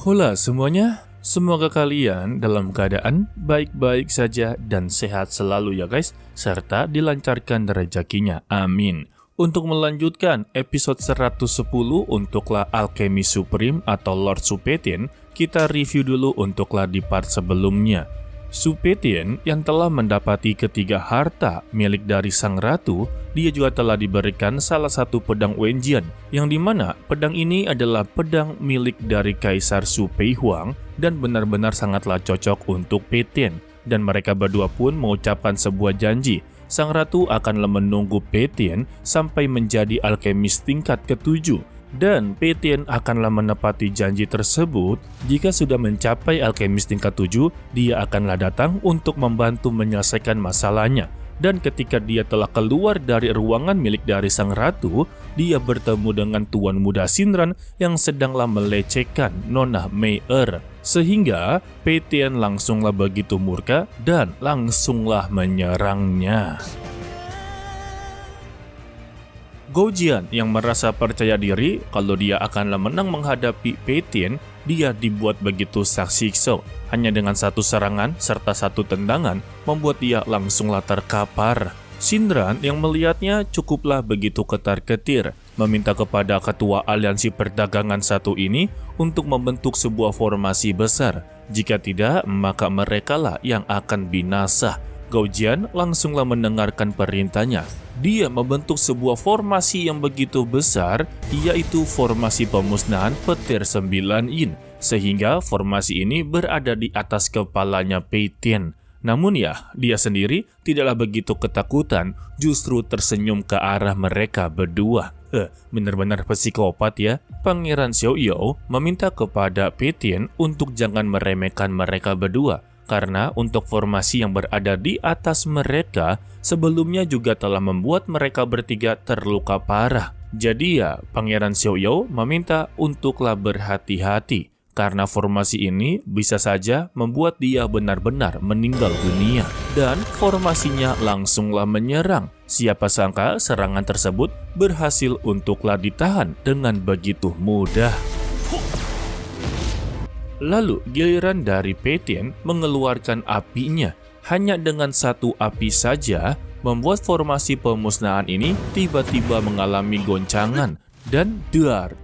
Hola semuanya, semoga kalian dalam keadaan baik-baik saja dan sehat selalu ya guys, serta dilancarkan rezekinya, amin. Untuk melanjutkan episode 110 untuklah Alchemy Supreme atau Lord Supetian, kita review dulu untuklah di part sebelumnya. Supetian yang telah mendapati ketiga harta milik dari sang ratu, dia juga telah diberikan salah satu pedang Wenjian, yang dimana pedang ini adalah pedang milik dari Kaisar Su Peihuang dan benar-benar sangatlah cocok untuk Petian. Dan mereka berdua pun mengucapkan sebuah janji, sang ratu akanlah menunggu Petian sampai menjadi alkemis tingkat ke-7. Dan Petian akanlah menepati janji tersebut. Jika sudah mencapai alkemis tingkat 7, dia akanlah datang untuk membantu menyelesaikan masalahnya. Dan ketika dia telah keluar dari ruangan milik dari sang ratu, dia bertemu dengan tuan muda Shinran yang sedanglah melecehkan Nona Mei Er. Sehingga Petian langsunglah begitu murka dan langsunglah menyerangnya. Goujian yang merasa percaya diri kalau dia akanlah menang menghadapi Petian, dia dibuat begitu saksikso. Hanya dengan satu serangan serta satu tendangan membuat dia langsunglah terkapar. Shinran yang melihatnya cukuplah begitu ketar-ketir, meminta kepada ketua aliansi perdagangan satu ini untuk membentuk sebuah formasi besar. Jika tidak, maka merekalah yang akan binasa. Goujian langsunglah mendengarkan perintahnya. Dia membentuk sebuah formasi yang begitu besar, yaitu formasi pemusnahan petir 9 yin, sehingga formasi ini berada di atas kepalanya Petian. Namun ya, dia sendiri tidaklah begitu ketakutan, justru tersenyum ke arah mereka berdua. Benar-benar psikopat ya. Pangeran Xiaoyou meminta kepada Petian untuk jangan meremehkan mereka berdua, karena untuk formasi yang berada di atas mereka sebelumnya juga telah membuat mereka bertiga terluka parah. Jadi ya, Pangeran Xiaoyou meminta untuklah berhati-hati, karena formasi ini bisa saja membuat dia benar-benar meninggal dunia. Dan formasinya langsunglah menyerang. Siapa sangka serangan tersebut berhasil untuklah ditahan dengan begitu mudah. Lalu giliran dari Petian mengeluarkan apinya. Hanya dengan satu api saja membuat formasi pemusnahan ini tiba-tiba mengalami goncangan. Dan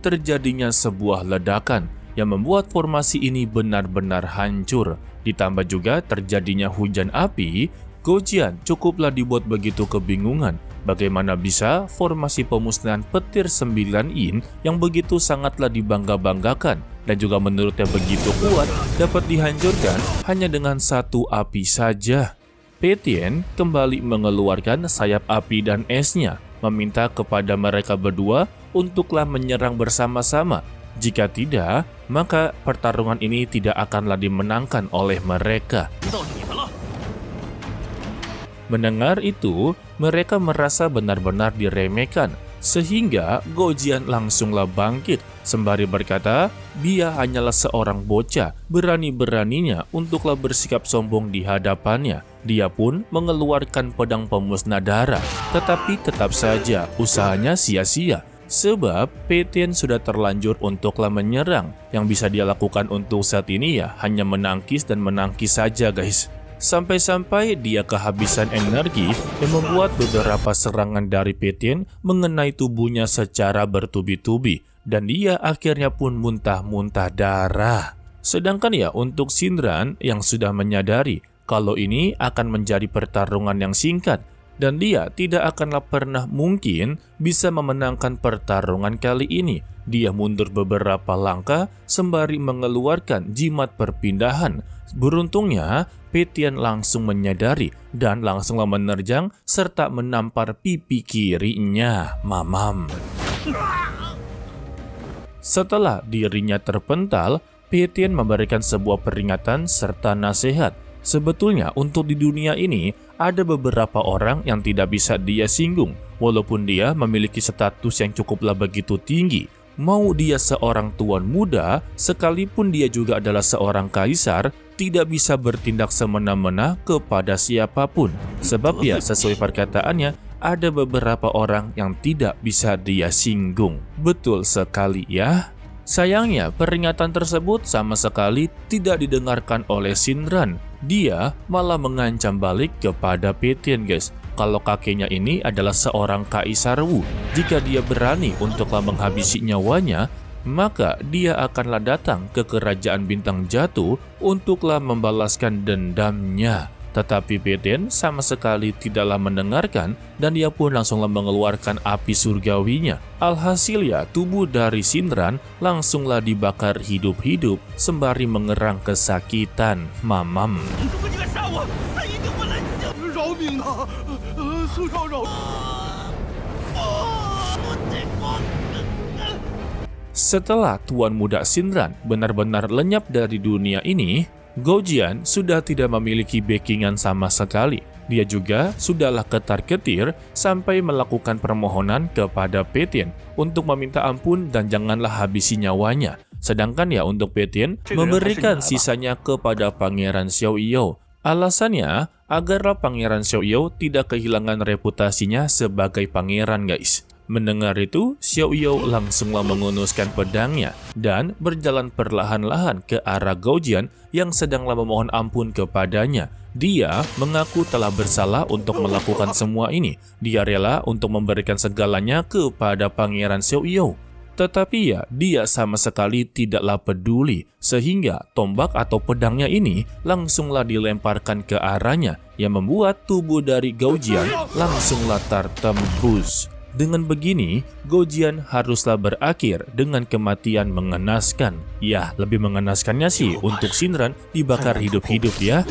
terjadinya sebuah ledakan yang membuat formasi ini benar-benar hancur. Ditambah juga terjadinya hujan api, Goujian cukuplah dibuat begitu kebingungan. Bagaimana bisa formasi pemusnahan petir 9 yin yang begitu sangatlah dibangga-banggakan dan juga menurutnya begitu kuat dapat dihancurkan hanya dengan satu api saja. Petian kembali mengeluarkan sayap api dan esnya, meminta kepada mereka berdua untuklah menyerang bersama-sama. Jika tidak, maka pertarungan ini tidak akanlah dimenangkan oleh mereka. Mendengar itu, mereka merasa benar-benar diremehkan, sehingga Goujian langsunglah bangkit, sembari berkata, dia hanyalah seorang bocah, berani-beraninya untuklah bersikap sombong di hadapannya. Dia pun mengeluarkan pedang pemusnah darah, tetapi tetap saja usahanya sia-sia. Sebab Petian sudah terlanjur untuklah menyerang. Yang bisa dia lakukan untuk saat ini ya hanya menangkis dan menangkis saja guys. Sampai-sampai dia kehabisan energi yang membuat beberapa serangan dari Petian mengenai tubuhnya secara bertubi-tubi. Dan dia akhirnya pun muntah-muntah darah. Sedangkan ya untuk Shinran yang sudah menyadari kalau ini akan menjadi pertarungan yang singkat. Dan dia tidak akanlah pernah mungkin bisa memenangkan pertarungan kali ini. Dia mundur beberapa langkah sembari mengeluarkan jimat perpindahan. Beruntungnya, Petian langsung menyadari dan langsunglah menerjang serta menampar pipi kirinya. Mamam. Setelah dirinya terpental, Petian memberikan sebuah peringatan serta nasihat. Sebetulnya untuk di dunia ini ada beberapa orang yang tidak bisa dia singgung, walaupun dia memiliki status yang cukuplah begitu tinggi. Mau dia seorang tuan muda, sekalipun dia juga adalah seorang kaisar, tidak bisa bertindak semena-mena kepada siapapun. Sebab ya sesuai perkataannya, ada beberapa orang yang tidak bisa dia singgung. Betul sekali ya. Sayangnya, peringatan tersebut sama sekali tidak didengarkan oleh Shinran. Dia malah mengancam balik kepada Peitian, guys. Kalau kakeknya ini adalah seorang kaisar Wu. Jika dia berani untuklah menghabisi nyawanya, maka dia akanlah datang ke kerajaan bintang jatuh untuklah membalaskan dendamnya. Tetapi Peitian sama sekali tidaklah mendengarkan dan dia pun langsunglah mengeluarkan api surgawinya. Alhasil ya, tubuh dari Shinran langsunglah dibakar hidup-hidup sembari mengerang kesakitan. Mamam. Setelah Tuan Muda Shinran benar-benar lenyap dari dunia ini, Gou Jian sudah tidak memiliki backingan sama sekali. Dia juga sudahlah ketar-ketir sampai melakukan permohonan kepada Peitian untuk meminta ampun dan janganlah habisi nyawanya. Sedangkan ya untuk Peitian memberikan sisanya kepada Pangeran Xiaoyou. Alasannya agarlah Pangeran Xiaoyou tidak kehilangan reputasinya sebagai pangeran, guys. Mendengar itu, Xiaoyou langsunglah mengunuskan pedangnya dan berjalan perlahan-lahan ke arah Gou Jian yang sedanglah memohon ampun kepadanya. Dia mengaku telah bersalah untuk melakukan semua ini. Dia rela untuk memberikan segalanya kepada Pangeran Xiaoyou. Tetapi ya, dia sama sekali tidaklah peduli, sehingga tombak atau pedangnya ini langsunglah dilemparkan ke arahnya, yang membuat tubuh dari Gou Jian langsunglah tertembus. Dengan begini, Gou Jian haruslah berakhir dengan kematian mengenaskan. Ya, lebih mengenaskannya sih untuk Shinran dibakar hidup-hidup ya.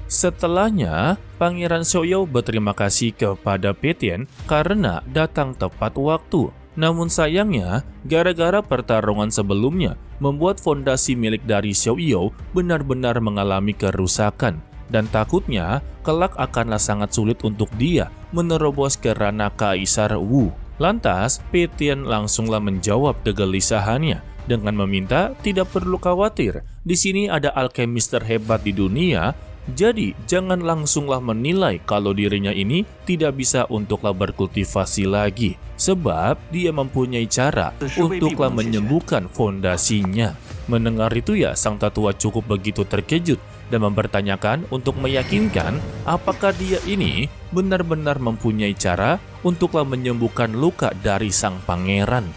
Setelahnya, Pangeran Xiaoyou berterima kasih kepada Peitian karena datang tepat waktu. Namun sayangnya, gara-gara pertarungan sebelumnya, membuat fondasi milik dari Xiaoyou benar-benar mengalami kerusakan. Dan takutnya, kelak akanlah sangat sulit untuk dia menerobos ke ranah Kaisar Wu. Lantas, Peitian langsunglah menjawab kegelisahannya dengan meminta tidak perlu khawatir. Di sini ada alkemis terhebat di dunia, jadi jangan langsunglah menilai kalau dirinya ini tidak bisa untuklah berkultivasi lagi. Sebab dia mempunyai cara untuklah menyembuhkan fondasinya. Mendengar itu ya, sang tetua cukup begitu terkejut dan mempertanyakan untuk meyakinkan apakah dia ini benar-benar mempunyai cara untuklah menyembuhkan luka dari sang pangeran.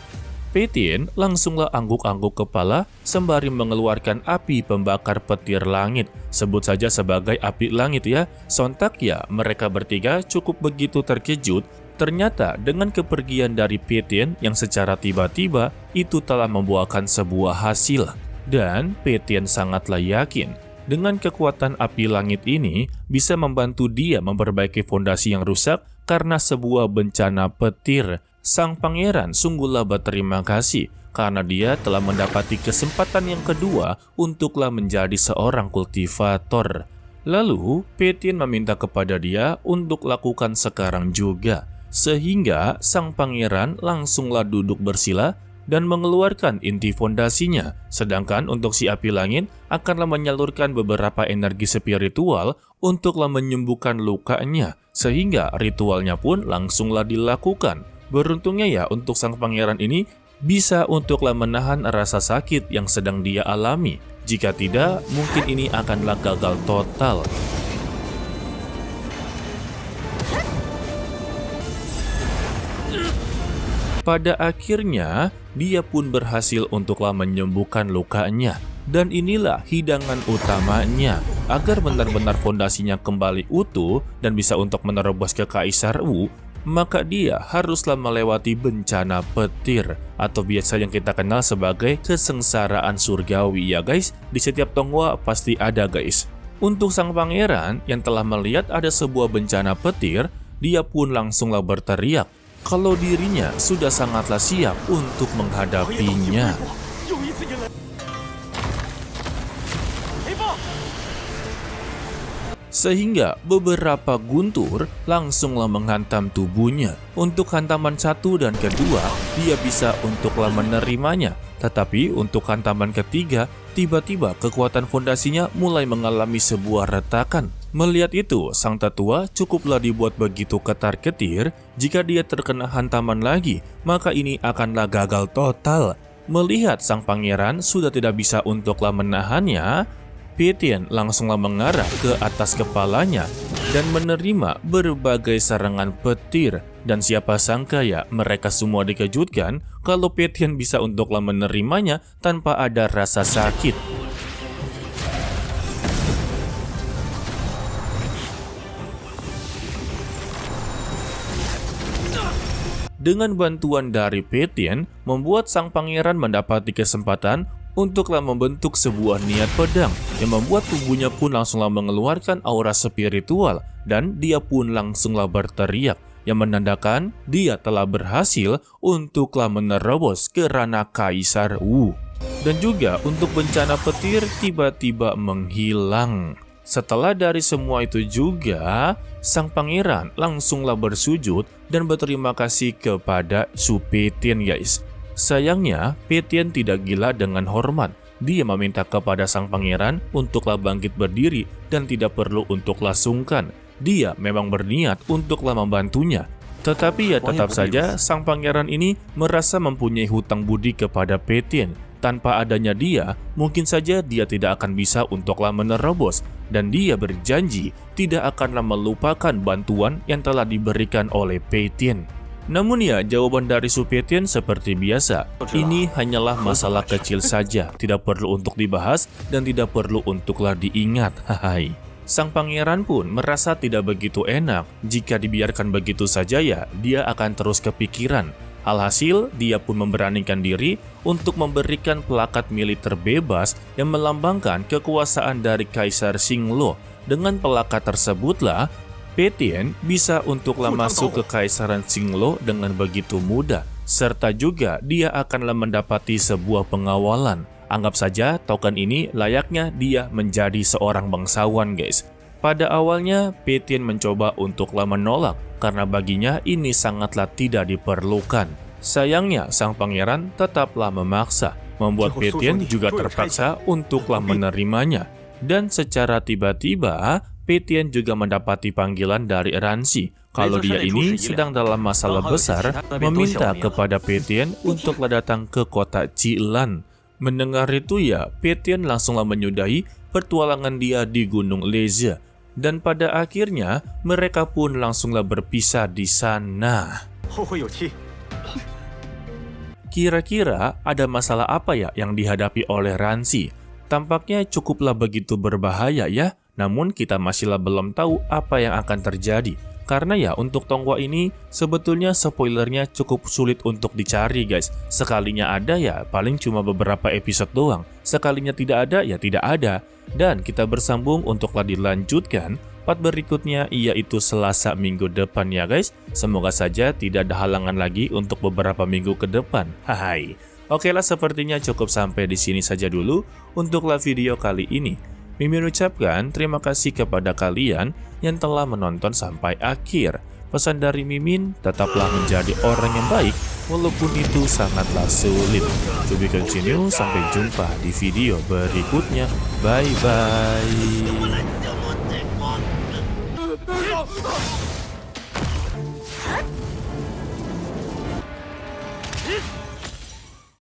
Peitian langsunglah angguk-angguk kepala sembari mengeluarkan api pembakar petir langit. Sebut saja sebagai api langit ya. Sontak ya, mereka bertiga cukup begitu terkejut. Ternyata dengan kepergian dari Peitian yang secara tiba-tiba itu telah membuahkan sebuah hasil. Dan Peitian sangatlah yakin dengan kekuatan api langit ini bisa membantu dia memperbaiki fondasi yang rusak karena sebuah bencana petir. Sang pangeran sungguhlah berterima kasih karena dia telah mendapati kesempatan yang kedua untuklah menjadi seorang kultivator. Lalu, Peitian meminta kepada dia untuk lakukan sekarang juga. Sehingga sang pangeran langsunglah duduk bersila dan mengeluarkan inti fondasinya. Sedangkan untuk si api langit akanlah menyalurkan beberapa energi spiritual untuklah menyembuhkan lukanya. Sehingga ritualnya pun langsunglah dilakukan. Beruntungnya ya untuk sang pangeran ini bisa untuklah menahan rasa sakit yang sedang dia alami. Jika tidak, mungkin ini akanlah gagal total. Pada akhirnya, dia pun berhasil untuklah menyembuhkan lukanya. Dan inilah hidangan utamanya, agar benar-benar fondasinya kembali utuh dan bisa untuk menerobos ke Kaisar Wu, maka dia haruslah melewati bencana petir, atau biasa yang kita kenal sebagai kesengsaraan surgawi ya guys. Di setiap Tonghua pasti ada guys. Untuk sang pangeran yang telah melihat ada sebuah bencana petir, dia pun langsunglah berteriak kalau dirinya sudah sangatlah siap untuk menghadapinya. sehingga beberapa guntur langsunglah menghantam tubuhnya. Untuk hantaman satu dan kedua, dia bisa untuklah menerimanya. Tetapi untuk hantaman ketiga, tiba-tiba kekuatan fondasinya mulai mengalami sebuah retakan. Melihat itu, sang tetua cukuplah dibuat begitu ketar-ketir. Jika dia terkena hantaman lagi, maka ini akanlah gagal total. Melihat sang pangeran sudah tidak bisa untuklah menahannya, Pétienne langsunglah mengarah ke atas kepalanya dan menerima berbagai serangan petir. Dan siapa sangka ya, mereka semua dikejutkan kalau Pétienne bisa untuklah menerimanya tanpa ada rasa sakit. Dengan bantuan dari Pétienne, membuat sang pangeran mendapati kesempatan untuklah membentuk sebuah niat pedang yang membuat tubuhnya pun langsunglah mengeluarkan aura spiritual dan dia pun langsunglah berteriak yang menandakan dia telah berhasil untuklah menerobos ke ranah Kaisar Wu. Dan juga untuk bencana petir tiba-tiba menghilang. Setelah dari semua itu juga, sang pangeran langsunglah bersujud dan berterima kasih kepada Su Pétienne, guys. Sayangnya, Pétienne tidak gila dengan hormat. Dia meminta kepada sang pangeran untuklah bangkit berdiri dan tidak perlu untuklah sungkan. Dia memang berniat untuklah membantunya. Tetapi ya tetap saja sang pangeran ini merasa mempunyai hutang budi kepada Pétienne. Tanpa adanya dia, mungkin saja dia tidak akan bisa untuklah menerobos. Dan dia berjanji tidak akanlah melupakan bantuan yang telah diberikan oleh Pétienne. Namun ya, jawaban dari Su Pétienne seperti biasa. Ini hanyalah masalah kecil saja, tidak perlu untuk dibahas dan tidak perlu untuklah diingat. Hai. Sang pangeran pun merasa tidak begitu enak. Jika dibiarkan begitu saja ya, dia akan terus kepikiran. Alhasil, dia pun memberanikan diri untuk memberikan plakat militer bebas yang melambangkan kekuasaan dari Kaisar Xinglo. Dengan plakat tersebutlah, Pétienne bisa untuklah masuk ke Kaisaran Xinglo dengan begitu mudah, serta juga dia akanlah mendapati sebuah pengawalan. Anggap saja token ini layaknya dia menjadi seorang bangsawan, guys. Pada awalnya, Pétienne mencoba untuklah menolak karena baginya ini sangatlah tidak diperlukan. Sayangnya, sang pangeran tetaplah memaksa, membuat Pétienne juga terpaksa untuklah menerimanya. Dan secara tiba-tiba, Pétienne juga mendapati panggilan dari Ranxi. Kalau dia ini sedang dalam masalah besar, meminta kepada Pétienne untuklah datang ke kota Cilan. Mendengar itu ya, Pétienne langsunglah menyudahi petualangan dia di Gunung Leze. Dan pada akhirnya, mereka pun langsunglah berpisah di sana. Kira-kira ada masalah apa ya yang dihadapi oleh Ranxi? Tampaknya cukuplah begitu berbahaya ya. Namun kita masihlah belum tahu apa yang akan terjadi. Karena ya untuk Tonghua ini sebetulnya spoilernya cukup sulit untuk dicari, guys. Sekalinya ada ya paling cuma beberapa episode doang. Sekalinya tidak ada ya tidak ada. Dan kita bersambung untuklah dilanjutkan part berikutnya, yaitu Selasa minggu depan ya guys. Semoga saja tidak ada halangan lagi untuk beberapa minggu ke depan. Hai. Oke lah, sepertinya cukup sampai di sini saja dulu untuklah video kali ini. Mimin ucapkan terima kasih kepada kalian yang telah menonton sampai akhir. Pesan dari Mimin, tetaplah menjadi orang yang baik walaupun itu sangatlah sulit. To be continue, sampai jumpa di video berikutnya. Bye-bye.